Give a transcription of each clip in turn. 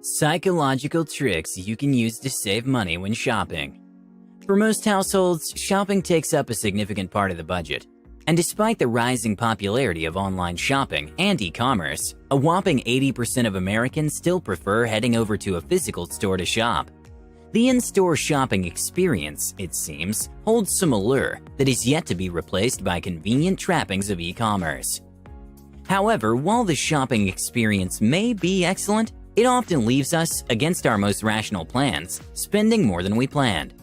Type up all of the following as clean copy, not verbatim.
Psychological tricks you can use to save money when shopping. For most households, shopping takes up a significant part of the budget. And despite the rising popularity of online shopping and e-commerce, a whopping 80% of Americans still prefer heading over to a physical store to shop. The in-store shopping experience, it seems, holds some allure that is yet to be replaced by convenient trappings of e-commerce. However, while the shopping experience may be excellent, it often leaves us, against our most rational plans, spending more than we planned.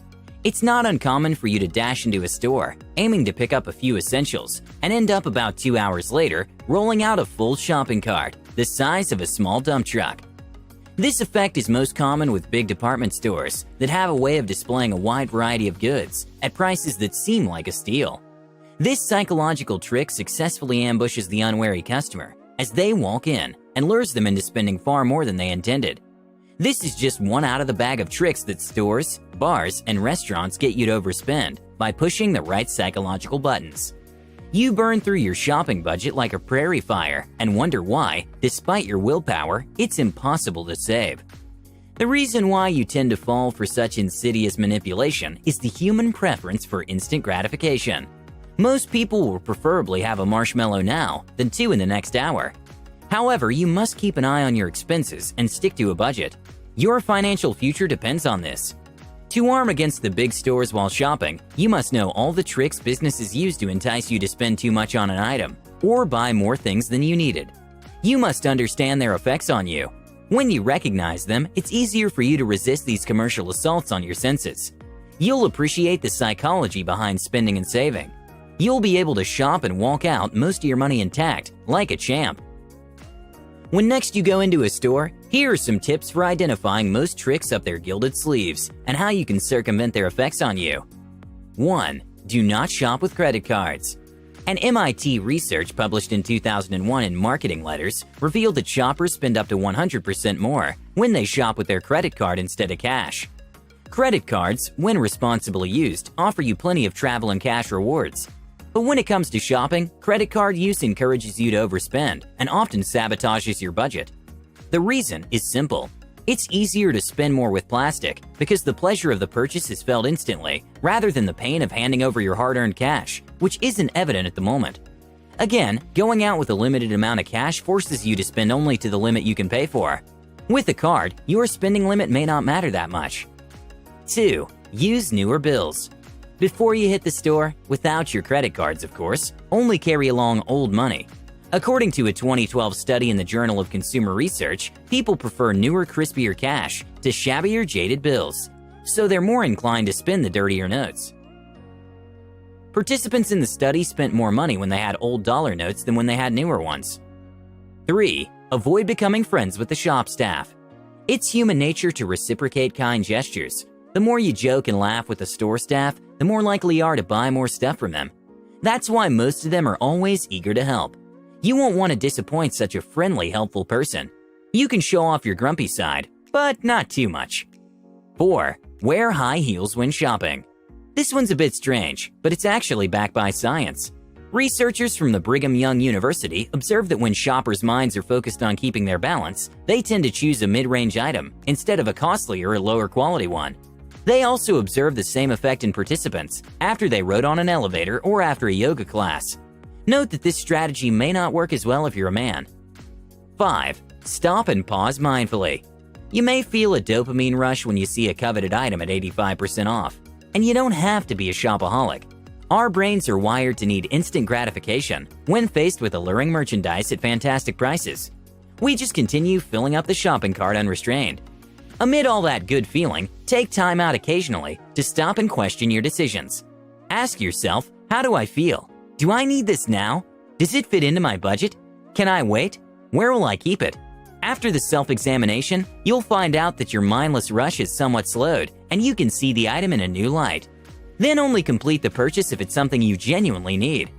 It's not uncommon for you to dash into a store, aiming to pick up a few essentials, and end up about 2 hours later rolling out a full shopping cart, the size of a small dump truck. This effect is most common with big department stores that have a way of displaying a wide variety of goods at prices that seem like a steal. This psychological trick successfully ambushes the unwary customer as they walk in and lures them into spending far more than they intended. This is just one out of the bag of tricks that stores, bars, and restaurants get you to overspend by pushing the right psychological buttons. You burn through your shopping budget like a prairie fire and wonder why, despite your willpower, it's impossible to save. The reason why you tend to fall for such insidious manipulation is the human preference for instant gratification. Most people will preferably have a marshmallow now than two in the next hour. However, you must keep an eye on your expenses and stick to a budget. Your financial future depends on this. To arm against the big stores while shopping, you must know all the tricks businesses use to entice you to spend too much on an item or buy more things than you needed. You must understand their effects on you. When you recognize them, it's easier for you to resist these commercial assaults on your senses. You'll appreciate the psychology behind spending and saving. You'll be able to shop and walk out most of your money intact, like a champ. When next you go into a store, here are some tips for identifying most tricks up their gilded sleeves and how you can circumvent their effects on you. 1. Do not shop with credit cards. An MIT research published in 2001 in Marketing Letters revealed that shoppers spend up to 100% more when they shop with their credit card instead of cash. Credit cards, when responsibly used, offer you plenty of travel and cash rewards. But when it comes to shopping, credit card use encourages you to overspend and often sabotages your budget. The reason is simple. It's easier to spend more with plastic because the pleasure of the purchase is felt instantly rather than the pain of handing over your hard-earned cash, which isn't evident at the moment. Again, going out with a limited amount of cash forces you to spend only to the limit you can pay for. With a card, your spending limit may not matter that much. 2. Use newer bills. Before you hit the store, without your credit cards of course, only carry along old money. According to a 2012 study in the Journal of Consumer Research, people prefer newer, crispier cash to shabbier, jaded bills, so they're more inclined to spend the dirtier notes. Participants in the study spent more money when they had old dollar notes than when they had newer ones. 3. Avoid becoming friends with the shop staff. It's human nature to reciprocate kind gestures. The more you joke and laugh with the store staff, the more likely you are to buy more stuff from them. That's why most of them are always eager to help. You won't want to disappoint such a friendly, helpful person. You can show off your grumpy side, but not too much. 4. Wear high heels when shopping. This one's a bit strange, but it's actually backed by science. Researchers from the Brigham Young University observed that when shoppers' minds are focused on keeping their balance, they tend to choose a mid-range item instead of a costlier or lower quality one. They also observed the same effect in participants after they rode on an elevator or after a yoga class. Note that this strategy may not work as well if you're a man. 5. Stop and pause mindfully. You may feel a dopamine rush when you see a coveted item at 85% off, and you don't have to be a shopaholic. Our brains are wired to need instant gratification when faced with alluring merchandise at fantastic prices. We just continue filling up the shopping cart unrestrained. Amid all that good feeling, take time out occasionally to stop and question your decisions. Ask yourself, how do I feel? Do I need this now? Does it fit into my budget? Can I wait? Where will I keep it? After the self-examination, you'll find out that your mindless rush is somewhat slowed and you can see the item in a new light. Then only complete the purchase if it's something you genuinely need.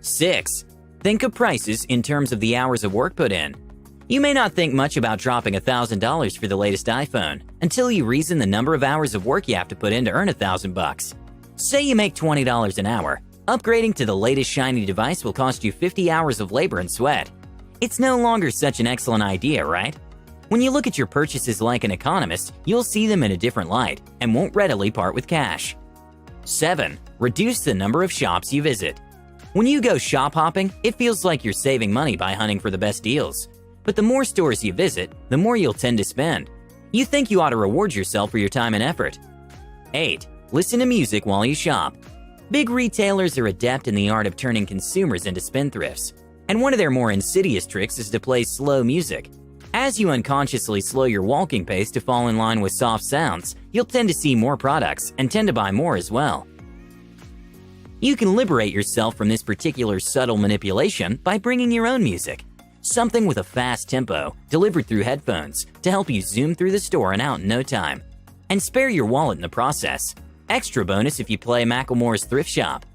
6. Think of prices in terms of the hours of work put in. You may not think much about dropping $1,000 for the latest iPhone until you reason the number of hours of work you have to put in to earn $1,000. Say you make $20 an hour. Upgrading to the latest shiny device will cost you 50 hours of labor and sweat. It's no longer such an excellent idea, right? When you look at your purchases like an economist, you'll see them in a different light and won't readily part with cash. 7. Reduce the number of shops you visit. When you go shop hopping, it feels like you're saving money by hunting for the best deals. But the more stores you visit, the more you'll tend to spend. You think you ought to reward yourself for your time and effort. 8. Listen to music while you shop. Big retailers are adept in the art of turning consumers into spendthrifts. And one of their more insidious tricks is to play slow music. As you unconsciously slow your walking pace to fall in line with soft sounds, you'll tend to see more products and tend to buy more as well. You can liberate yourself from this particular subtle manipulation by bringing your own music. Something with a fast tempo, delivered through headphones, to help you zoom through the store and out in no time. And spare your wallet in the process. Extra bonus if you play Macklemore's Thrift Shop.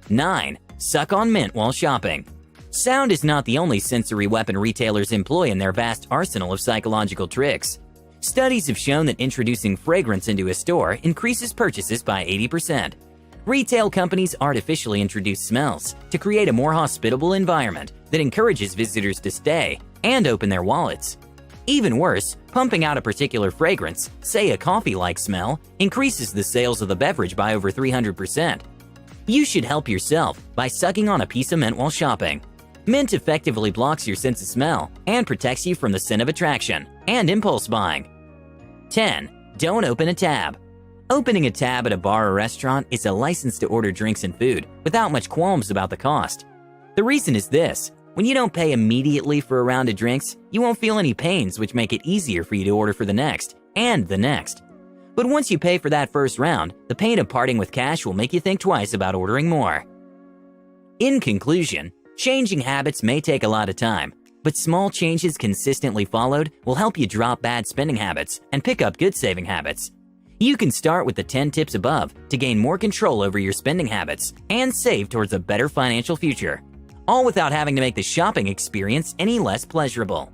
9. Suck on mint while shopping. Sound is not the only sensory weapon retailers employ in their vast arsenal of psychological tricks. Studies have shown that introducing fragrance into a store increases purchases by 80%. Retail companies artificially introduce smells to create a more hospitable environment that encourages visitors to stay and open their wallets. Even worse, pumping out a particular fragrance, say a coffee-like smell, increases the sales of the beverage by over 300%. You should help yourself by sucking on a piece of mint while shopping. Mint effectively blocks your sense of smell and protects you from the sin of attraction and impulse buying. 10. Don't open a tab. Opening a tab at a bar or restaurant is a license to order drinks and food without much qualms about the cost. The reason is this: when you don't pay immediately for a round of drinks, you won't feel any pains, which make it easier for you to order for the next and the next. But once you pay for that first round, the pain of parting with cash will make you think twice about ordering more. In conclusion, changing habits may take a lot of time, but small changes consistently followed will help you drop bad spending habits and pick up good saving habits. You can start with the 10 tips above to gain more control over your spending habits and save towards a better financial future, all without having to make the shopping experience any less pleasurable.